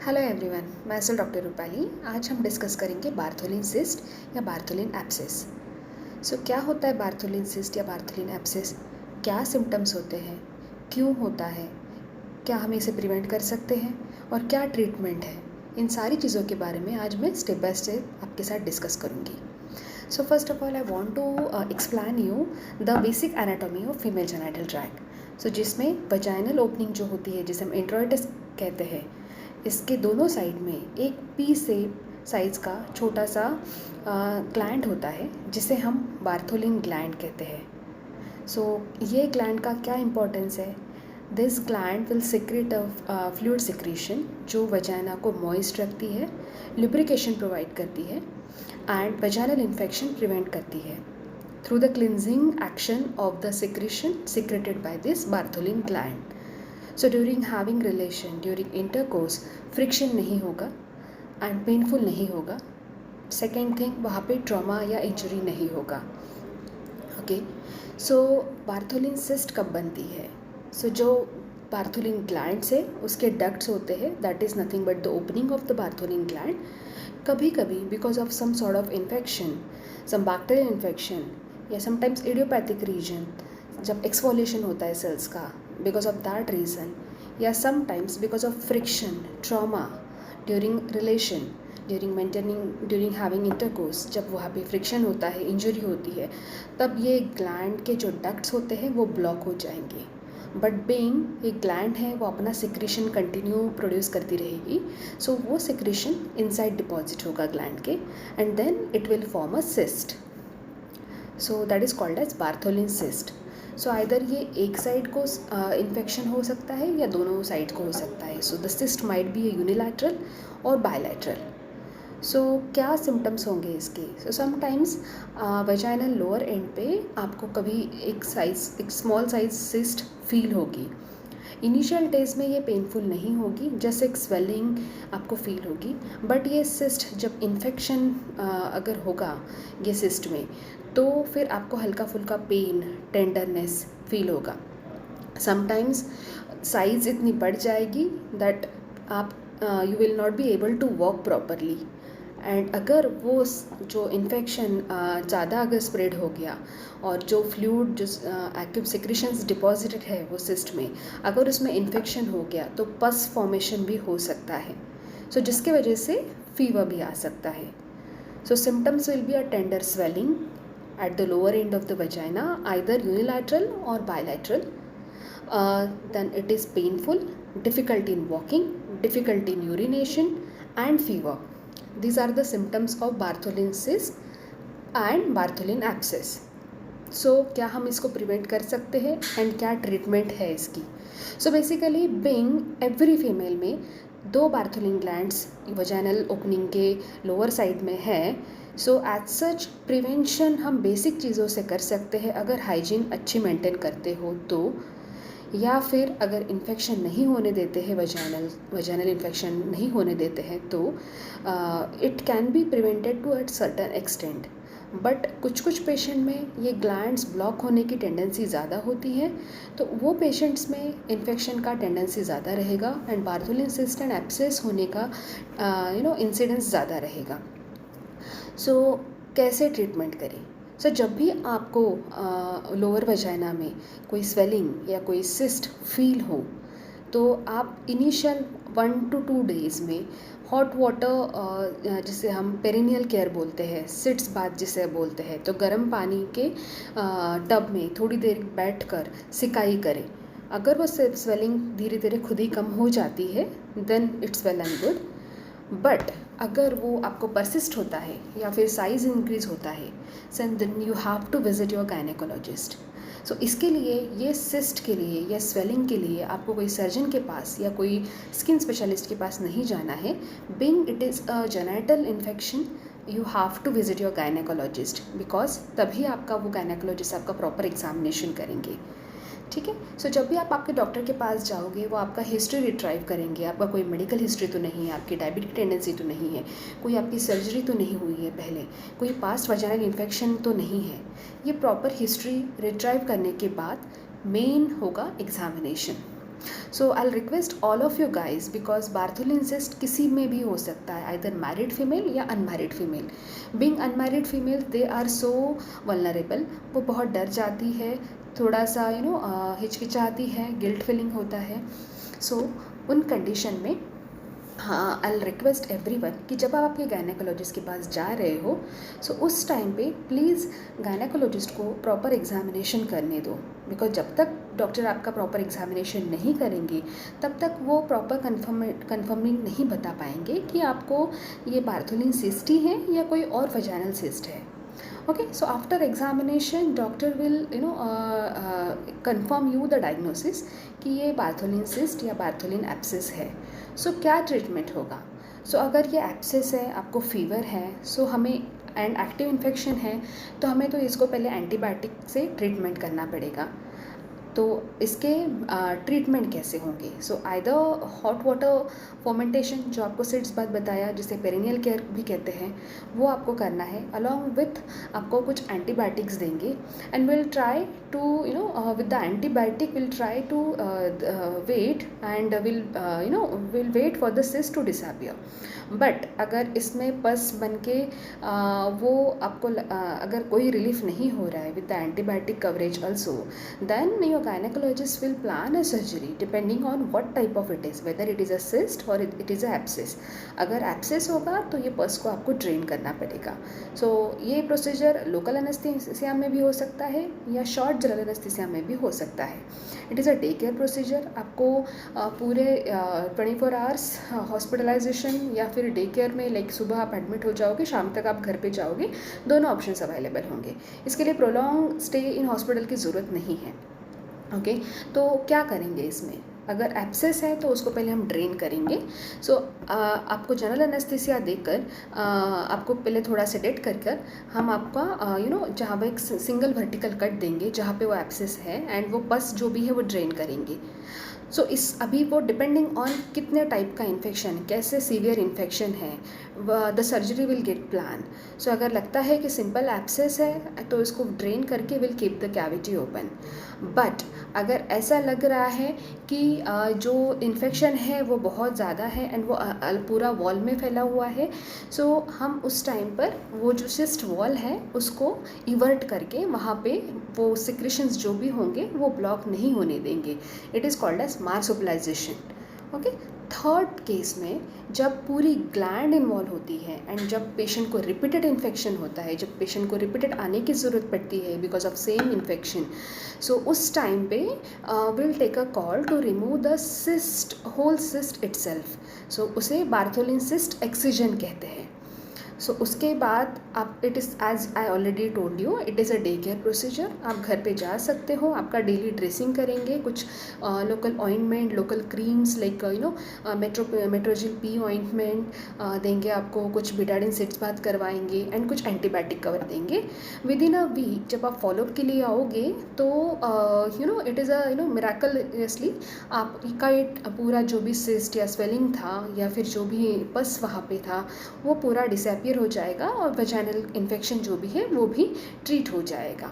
Hello everyone, मैं cell doctor Rupali. आज हम डिस्कस करेंगे बार्थोलिन सिस्ट या बार्थोलिन एब्सेस। सो क्या होता है बार्थोलिन सिस्ट या बार्थोलिन एब्सेस? क्या सिम्टम्स होते हैं, क्यों होता है, क्या हम इसे प्रिवेंट कर सकते हैं और क्या ट्रीटमेंट है? इन सारी चीज़ों के बारे में आज मैं स्टेप बाय स्टेप आपके साथ डिस्कस करूँगी। So first of all I want to explain you the basic anatomy of female genital tract. So जिसमें वजाइनल ओपनिंग जो होती है, जिसे हम इंट्रोइटस कहते हैं, इसके दोनों साइड में एक पी से साइज़ का छोटा सा ग्लैंड होता है जिसे हम बार्थोलिन ग्लैंड कहते हैं। सो ये ग्लैंड का क्या इम्पोर्टेंस है? This gland will secrete fluid secretion जो वजाइना को मॉइस्ट रखती है, लुब्रिकेशन प्रोवाइड करती है एंड वजाइनल इन्फेक्शन प्रिवेंट करती है through the cleansing action of the secretion secreted by this Bartholin gland. So during having relation, during intercourse friction नहीं होगा एंड पेनफुल नहीं होगा। सेकेंड थिंग, वहाँ पे ट्रॉमा या इंजरी नहीं होगा। ओके, सो बार्थोलिन सिस्ट कब बनती है? सो जो बार्थोलिन ग्लैंड से उसके डक्ट्स होते हैं, that is nothing but the opening of the Bartholin gland. कभी कभी because of some sort of infection, some bacterial infection या समटाइम्स इडियोपैथिक रीजन, जब एक्सफोलिएशन होता है सेल्स का, बिकॉज ऑफ दैट रीज़न, या sometimes because of friction, trauma during relation, during maintaining, during having intercourse, जब वहाँ पे फ्रिक्शन होता है, इंजरी होती है, तब ये ग्लैंड के जो डक्ट्स होते हैं वो ब्लॉक हो जाएंगे। बट बीइंग एक ग्लैंड है, वो अपना सिक्रीशन कंटिन्यू प्रोड्यूस करती रहेगी। सो वो सिक्रीशन इनसाइड डिपॉजिट होगा ग्लैंड के and then it will form a cyst. So that is called as Bartholin cyst. So either ये एक साइड को इन्फेक्शन हो सकता है या दोनों साइड को हो सकता है। So the cyst might be A unilateral और बायलैटरल। सो क्या सिम्टम्स होंगे इसके? So sometimes vaginal lower and पे आपको कभी एक स्मॉल साइज सिस्ट फील होगी। इनिशियल डेज में ये पेनफुल नहीं होगी, जैसे एक स्वेलिंग आपको फील होगी। बट ये सिस्ट जब इन्फेक्शन अगर होगा ये सिस्ट में, तो फिर आपको हल्का फुल्का पेन, टेंडरनेस फील होगा। समटाइम्स साइज़ इतनी बढ़ जाएगी दैट आप you will not be able to walk properly. And अगर वो जो इन्फेक्शन ज़्यादा अगर स्प्रेड हो गया और जो फ्लूइड, जो एक्टिव सिक्रीशंस डिपॉजिटेड है वो सिस्ट में, अगर उसमें इन्फेक्शन हो गया तो पस फॉर्मेशन भी हो सकता है। सो जिसके वजह से फीवर भी आ सकता है। So symptoms will be a tender swelling at the lower end of the vagina, either unilateral or bilateral. Then it is painful, difficulty in walking, difficulty in urination and fever. These are the symptoms of Bartholin cyst and Bartholin abscess. सो क्या हम इसको prevent कर सकते हैं and क्या treatment है इसकी? So basically being every female में 2 बार्थोलिन ग्लैंड्स वजाइनल ओपनिंग के लोअर साइड में है। सो एज सच प्रिवेंशन हम बेसिक चीज़ों से कर सकते हैं अगर हाइजीन अच्छी मेंटेन करते हो तो, या फिर अगर इन्फेक्शन नहीं होने देते हैं, वजाइनल इन्फेक्शन नहीं होने देते हैं तो it can be prevented to at certain extent. But कुछ पेशेंट में ये ग्लैंड्स ब्लॉक होने की टेंडेंसी ज़्यादा होती है, तो वो पेशेंट्स में इन्फेक्शन का टेंडेंसी ज़्यादा रहेगा and Bartholin cyst and abscess होने का इंसिडेंस ज़्यादा रहेगा। सो कैसे ट्रीटमेंट करें? सो जब भी आपको लोअर वजाइना में कोई स्वेलिंग या कोई सिस्ट फील हो, तो आप इनिशियल 1 to 2 डेज़ में हॉट वाटर, जिसे हम पेरिनियल केयर बोलते हैं, सिट्स बाथ जिसे बोलते हैं, तो गर्म पानी के टब में थोड़ी देर बैठकर सिकाई करें। अगर वो स्वेलिंग धीरे धीरे खुद ही कम हो जाती है then it's well and good. But अगर वो आपको परसिस्ट होता है या फिर साइज़ इंक्रीज़ होता है, then you have to visit your gynaecologist. So इसके लिए, ये सिस्ट के लिए या स्वेलिंग के लिए आपको कोई सर्जन के पास या कोई स्किन स्पेशलिस्ट के पास नहीं जाना है। Being it is a genital infection, you have to visit your gynaecologist, because तभी आपका वो गायनेकोलॉजिस्ट आपका प्रॉपर एग्जामिनेशन करेंगे। ठीक है। सो जब भी आप आपके डॉक्टर के पास जाओगे, वो आपका हिस्ट्री रिट्राइव करेंगे। आपका कोई मेडिकल हिस्ट्री तो नहीं है, आपकी डायबिटिक टेंडेंसी तो नहीं है, कोई आपकी सर्जरी तो नहीं हुई है पहले, कोई पास्ट वजाइनल इन्फेक्शन तो नहीं है। ये प्रॉपर हिस्ट्री रिट्राइव करने के बाद मेन होगा examination. So I request all of you guys, because Bartholin cyst किसी में भी हो सकता है, आइदर मैरिड फीमेल या unmarried female. Being unmarried female they are so vulnerable. वो बहुत डर जाती है, थोड़ा सा हिचकिचाती है, गिल्ट फीलिंग होता है. सो उन कंडीशन में हाँ, आई रिक्वेस्ट एवरीवन कि जब आप आपके गायनेकोलॉजिस्ट के पास जा रहे हो, सो उस टाइम पे प्लीज़ गायनेकोलॉजिस्ट को प्रॉपर एग्जामिनेशन करने दो. बिकॉज जब तक डॉक्टर आपका प्रॉपर एग्जामिनेशन नहीं करेंगे तब तक वो प्रॉपर कन्फर्मिंग नहीं बता पाएंगे कि आपको ये बार्थोलिन सिस्ट ही है या कोई और वजाइनल सिस्ट है. Okay, so after examination doctor will confirm you the diagnosis कि ये बार्थोलिन सिस्ट या बार्थोलिन एब्सेस है. सो क्या ट्रीटमेंट होगा? सो अगर ये एब्सेस है, आपको फीवर है, सो हमें एंड एक्टिव इन्फेक्शन है, तो हमें तो इसको पहले एंटीबायोटिक से ट्रीटमेंट करना पड़ेगा. तो इसके ट्रीटमेंट कैसे होंगे? So either hot water fermentation, जो आपको सिड्स बाद बताया, जिसे पेरिनियल केयर भी कहते हैं, वो आपको करना है. अलॉन्ग विथ आपको कुछ एंटीबायोटिक्स देंगे and will try to with the antibiotic will try to wait and will wait for the cyst to disappear. But अगर इसमें पस बन के वो आपको अगर कोई रिलीफ नहीं हो रहा है with the antibiotic coverage also, then your gynaecologist will plan a surgery depending on what type of it is, whether it is a cyst और इट इज़ अ एब्सेस. अगर एब्सेस होगा तो ये पस को आपको ड्रेन करना पड़ेगा. सो ये प्रोसीजर लोकल एनेस्थीसिया में भी हो सकता है या शॉर्ट जनरल एनेस्थीसिया में भी हो सकता है. It is a day care procedure. आपको पूरे 24 आवर्स हॉस्पिटलाइजेशन या फिर डे केयर में, लाइक सुबह आप एडमिट हो जाओगे, शाम तक आप घर पे जाओगे, दोनों ऑप्शंस अवेलेबल होंगे. इसके लिए प्रोलॉन्ग स्टे इन हॉस्पिटल की ज़रूरत नहीं है. ओके, तो क्या करेंगे इसमें? अगर एब्सेस है तो उसको पहले हम ड्रेन करेंगे. सो आपको जनरल एनेस्थीसिया देकर आपको पहले थोड़ा सेडेट कर हम आपका जहाँ पर एक सिंगल वर्टिकल कट देंगे जहाँ पे वो एब्सेस है, एंड वो पस जो भी है वो ड्रेन करेंगे. सो अभी वो डिपेंडिंग ऑन कितने टाइप का इन्फेक्शन, कैसे सीवियर इन्फेक्शन है, the surgery will get plan. So अगर लगता है कि सिंपल एब्सेस है तो इसको ड्रेन करके will keep the cavity open. But अगर ऐसा लग रहा है कि जो इन्फेक्शन है वो बहुत ज़्यादा है एंड वो पूरा वॉल में फैला हुआ है, सो हम उस टाइम पर वो जो सिस्ट वॉल है उसको इवर्ट करके वहाँ पे वो सिक्रेशंस जो भी होंगे वो ब्लॉक नहीं होने देंगे. It is called as marsupialisation. Okay, third case में जब पूरी ग्लैंड इन्वॉल्व होती है एंड जब पेशेंट को रिपीटेड इन्फेक्शन होता है, जब पेशेंट को रिपीटेड आने की ज़रूरत पड़ती है because of same infection, so उस टाइम पे will take a call to remove the cyst, whole cyst itself. So उसे बार्थोलिन सिस्ट एक्सिजन कहते हैं. सो उसके बाद आप, it is as I already told you, it is a day care procedure. आप घर पे जा सकते हो, आपका डेली ड्रेसिंग करेंगे, कुछ local ointment, local creams like Metrogyl P ointment देंगे आपको, कुछ बिटाडिन सिट्स बात करवाएंगे एंड कुछ एंटीबायोटिक कवर देंगे. विद इन अ वीक जब आप फॉलोअप के लिए आओगे तो इट इज़ अ मिराकलसली आपका पूरा जो भी सिस्ट या स्वेलिंग था या फिर जो भी पस वहाँ पे था वो पूरा डिसअपियर हो जाएगा और वजाइनल इन्फेक्शन जो भी है वो भी ट्रीट हो जाएगा.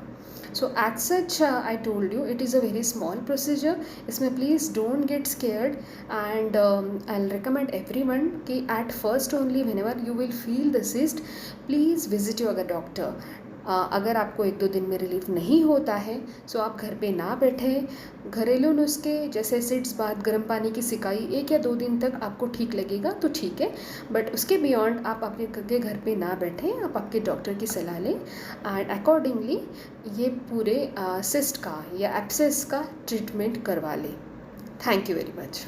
So as such I told you it is a very small procedure. इसमें please don't get scared and I will recommend everyone कि at first only whenever you will feel the cyst, please visit your doctor. अगर आपको 1-2 दिन में relief नहीं होता है सो आप घर पे ना बैठें. घरेलू नुस्खे जैसे सिट्स बाथ, गर्म पानी की सिकाई 1 या 2 दिन तक आपको ठीक लगेगा तो ठीक है, बट उसके बियॉन्ड आप अपने घर पे ना बैठें. आप आपके डॉक्टर की सलाह लें एंड अकॉर्डिंगली ये पूरे सिस्ट का या एब्सेस का ट्रीटमेंट करवा लें. Thank you very much.